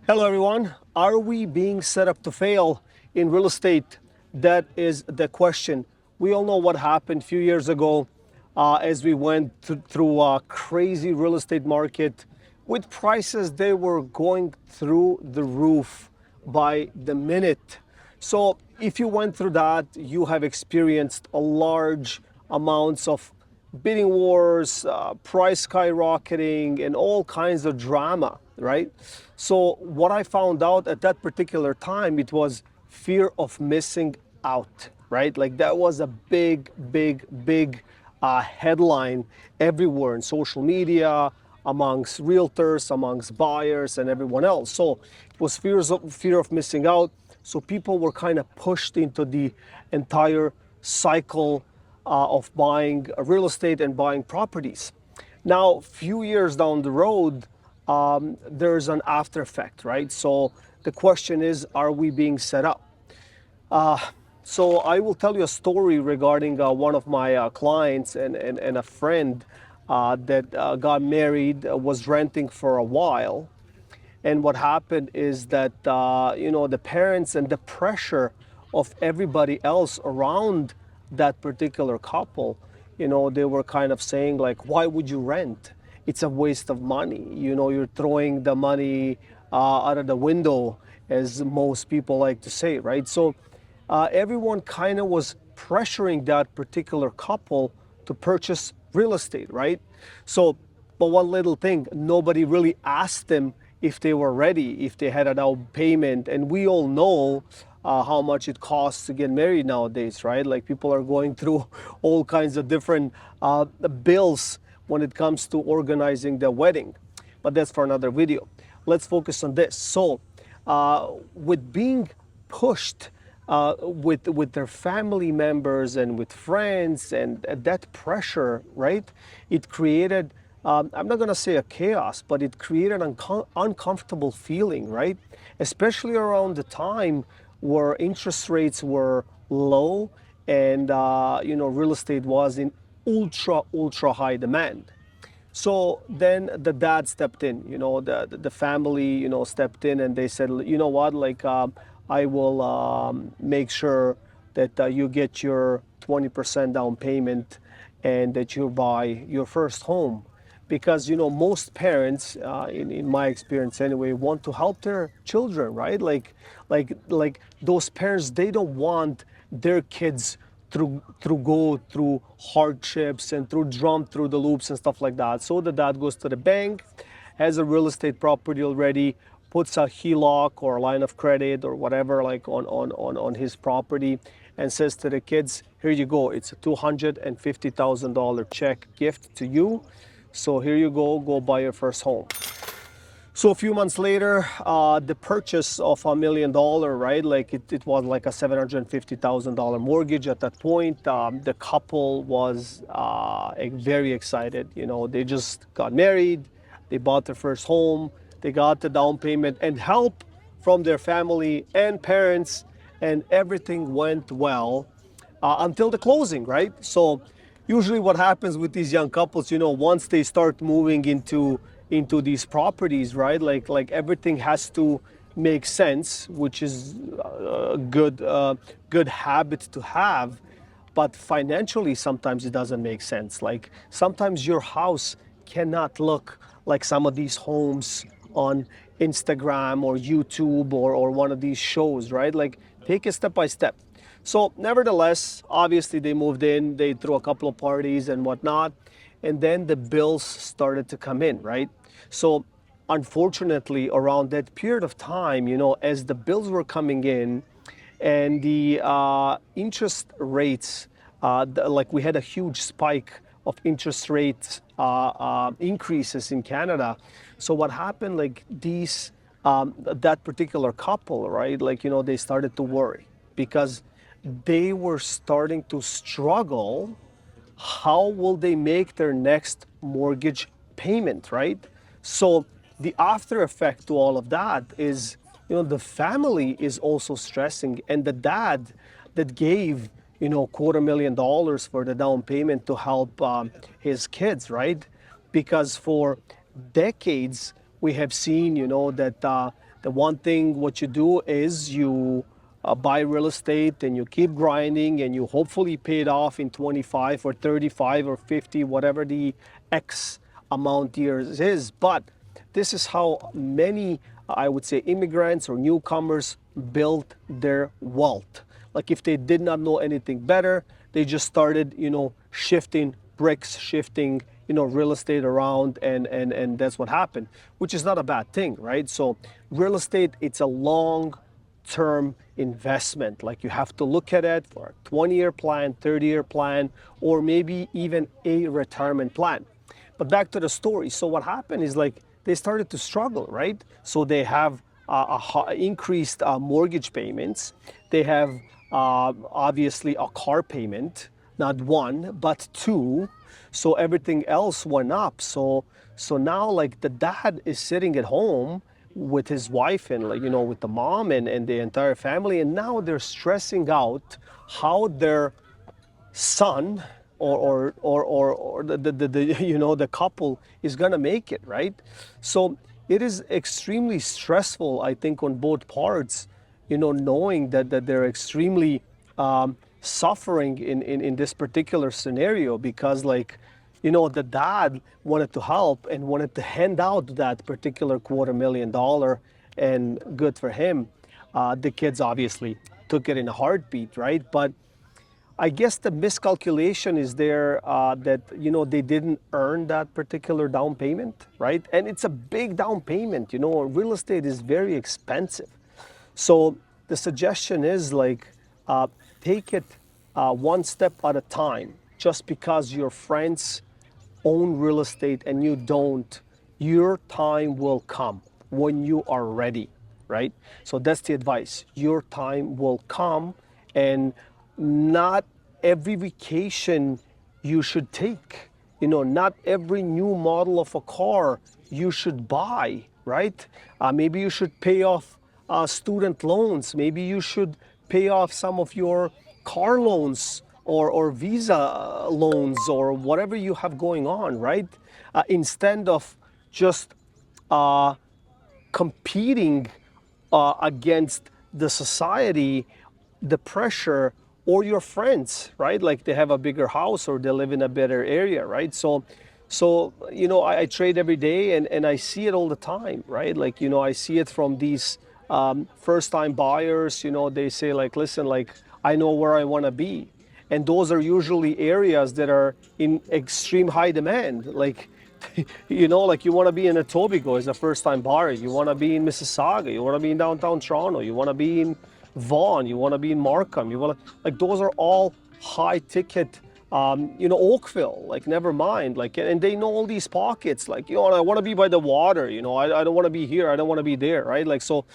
Hello, everyone. Are we being set up to fail in real estate? That is the question. We all know what happened a few years ago as we went through a crazy real estate market with prices they were going through the roof by the minute. So if you went through that, you have experienced a large amounts of bidding wars, price skyrocketing, and all kinds of drama, right? So what I found out at that particular time, it was fear of missing out, right? Like that was a big headline everywhere in social media, amongst realtors, amongst buyers, and everyone else. So it was fear of missing out. So people were kind of pushed into the entire cycle of buying real estate and buying properties. Now, a few years down the road, there's an after effect, right? So the question is, are we being set up? So I will tell you a story regarding one of my clients and a friend that got married, was renting for a while. And what happened is that, the parents and the pressure of everybody else around that particular couple, they were kind of saying like, why would you rent? It's a waste of money. You're throwing the money out of the window, as most people like to say, right? So everyone kind of was pressuring that particular couple to purchase real estate, right? So, but one little thing, nobody really asked them if they were ready, if they had a down payment. And we all know how much it costs to get married nowadays, right? Like people are going through all kinds of different bills when it comes to organizing the wedding. But that's for another video. Let's focus on this. So, with being pushed with their family members and with friends and that pressure, right? It created, I'm not gonna say a chaos, but it created an uncomfortable feeling, right? Especially around the time where interest rates were low and, real estate was in ultra high demand. So then the dad stepped in, the family, stepped in and they said, you know what, like, I will make sure that you get your 20% down payment and that you buy your first home. Because, most parents, in my experience anyway, want to help their children, right? Like those parents, they don't want their kids go through hardships and jump through the loops and stuff like that. So the dad goes to the bank, has a real estate property already, puts a HELOC or a line of credit or whatever like on his property, and says to the kids, here you go, it's a $250,000 check gift to you. So here you go buy your first home. So a few months later, the purchase of $1 million, right? Like it was like a $750,000 mortgage at that point. The couple was very excited. They just got married, they bought their first home, they got the down payment and help from their family and parents, and everything went well until the closing, right? So usually what happens with these young couples, once they start moving into these properties, right? Like everything has to make sense, which is a good habit to have. But financially, sometimes it doesn't make sense. Like sometimes your house cannot look like some of these homes on Instagram or YouTube or one of these shows, right? Like take it step by step. So nevertheless, obviously they moved in, they threw a couple of parties and whatnot, and then the bills started to come in, right? So unfortunately, around that period of time, as the bills were coming in and the interest rates, like we had a huge spike of interest rates increases in Canada. So what happened, like that particular couple, right? Like, they started to worry because they were starting to struggle. How will they make their next mortgage payment, right? So the after effect to all of that is, the family is also stressing, and the dad that gave, $250,000 for the down payment to help his kids, right? Because for decades we have seen, that The one thing what you do is you buy real estate and you keep grinding and you hopefully pay it off in 25 or 35 or 50, whatever the X amount years is. But this is how many, I would say, immigrants or newcomers built their wealth. Like if they did not know anything better, they just started, shifting bricks, shifting, real estate around, and that's what happened, which is not a bad thing, right? So real estate, it's a long-term investment. Like you have to look at it for a 20-year plan, 30-year plan, or maybe even a retirement plan. But back to the story. So what happened is like they started to struggle, right? So they have increased mortgage payments. They have obviously a car payment, not one, but two. So everything else went up. So now like the dad is sitting at home with his wife and like, with the mom and the entire family. And now they're stressing out how their son or the couple is gonna make it, right? So it is extremely stressful, I think, on both parts, knowing that they're extremely suffering in this particular scenario because like, the dad wanted to help and wanted to hand out that particular $250,000 and good for him. The kids obviously took it in a heartbeat, right? But I guess the miscalculation is there that they didn't earn that particular down payment, right? And it's a big down payment. Real estate is very expensive. So the suggestion is like take it one step at a time. Just because your friends own real estate and you don't, your time will come when you are ready, right? So that's the advice. Your time will come, and not every vacation you should take. Not every new model of a car you should buy, right? Maybe you should pay off student loans. Maybe you should pay off some of your car loans or visa loans or whatever you have going on, right? Instead of just competing against the society, the pressure, or your friends, right? Like they have a bigger house or they live in a better area, right? So I trade every day and I see it all the time, right? Like, I see it from these first-time buyers, they say like, listen, like, I know where I want to be. And those are usually areas that are in extreme high demand. Like, like you want to be in Etobicoke as a first-time buyer. You want to be in Mississauga. You want to be in downtown Toronto. You want to be in Vaughan. You want to be in Markham. You want to, like, those are all high-ticket, Oakville, like, never mind. Like, and they know all these pockets. Like, I want to be by the water. I don't want to be here. I don't want to be there, right? Like, so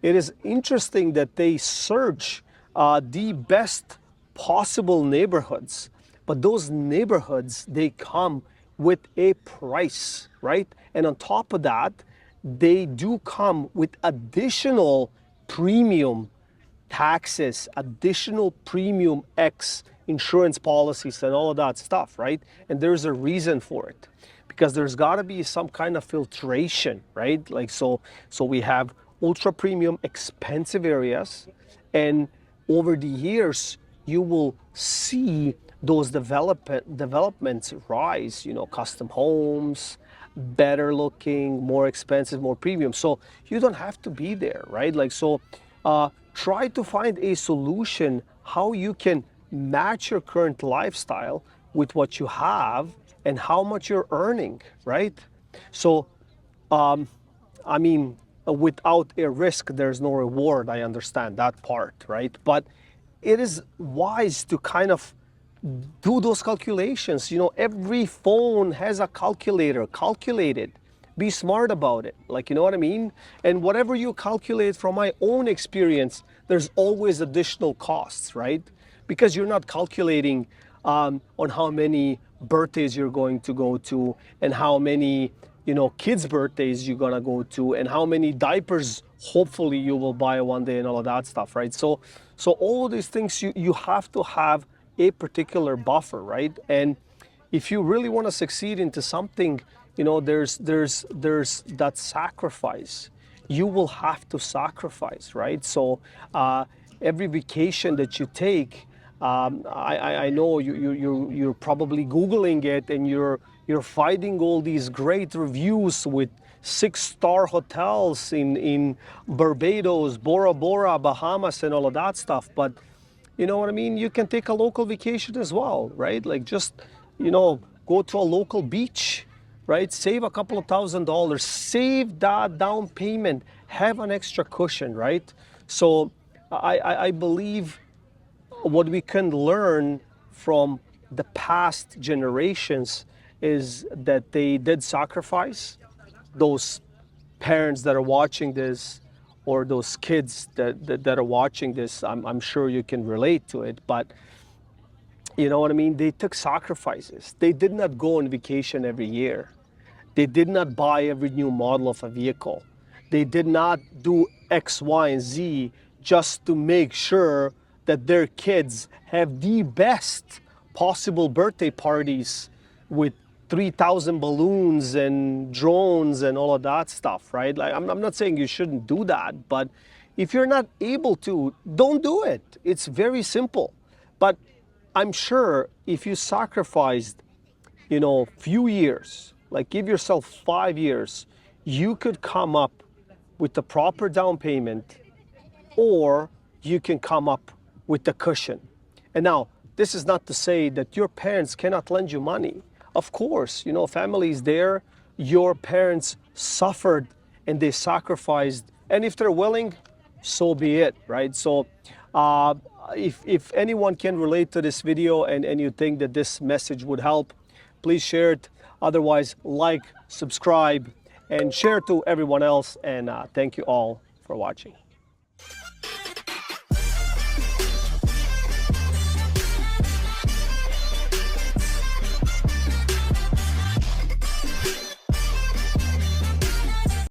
it is interesting that they search the best possible neighborhoods, but those neighborhoods, they come with a price, right? And on top of that, they do come with additional premium taxes, additional premium X insurance policies and all of that stuff, right? And there's a reason for it, because there's got to be some kind of filtration, right? Like, so we have ultra premium expensive areas, and over the years you will see those developments rise, custom homes, better looking, more expensive, more premium. So you don't have to be there, right? Like, so try to find a solution how you can match your current lifestyle with what you have and how much you're earning, right? So, without a risk, there's no reward. I understand that part, right? But it is wise to kind of do those calculations. Every phone has a calculator. Calculate it. Be smart about it. Like, you know what I mean? And whatever you calculate, from my own experience, there's always additional costs, right? Because you're not calculating on how many birthdays you're going to go to and how many, kids' birthdays you're gonna go to and how many diapers hopefully you will buy one day and all of that stuff, right? So all of these things, you have to have a particular buffer, right? And if you really want to succeed into something, there's that sacrifice. you will have to sacrifice, right? So every vacation that you take, I know you're probably Googling it, and you're finding all these great reviews with 6-star hotels in Barbados, Bora Bora, Bahamas, and all of that stuff. But you know what I mean? You can take a local vacation as well, right? Like just, go to a local beach, right? Save a couple of $1,000, save that down payment, have an extra cushion, right? So I believe what we can learn from the past generations is that they did sacrifice. Those parents that are watching this, or those kids that are watching this, I'm sure you can relate to it, but you know what I mean? They took sacrifices. They did not go on vacation every year. They did not buy every new model of a vehicle. They did not do X, Y, and Z just to make sure that their kids have the best possible birthday parties with 3,000 balloons and drones and all of that stuff, right? Like, I'm not saying you shouldn't do that, but if you're not able to, don't do it. It's very simple. But I'm sure if you sacrificed, few years, like give yourself 5 years, you could come up with the proper down payment, or you can come up with the cushion. And now, this is not to say that your parents cannot lend you money. Of course, family is there. Your parents suffered and they sacrificed. And if they're willing, so be it, right? So if anyone can relate to this video and you think that this message would help, please share it. Otherwise, like, subscribe, and share to everyone else. And thank you all for watching.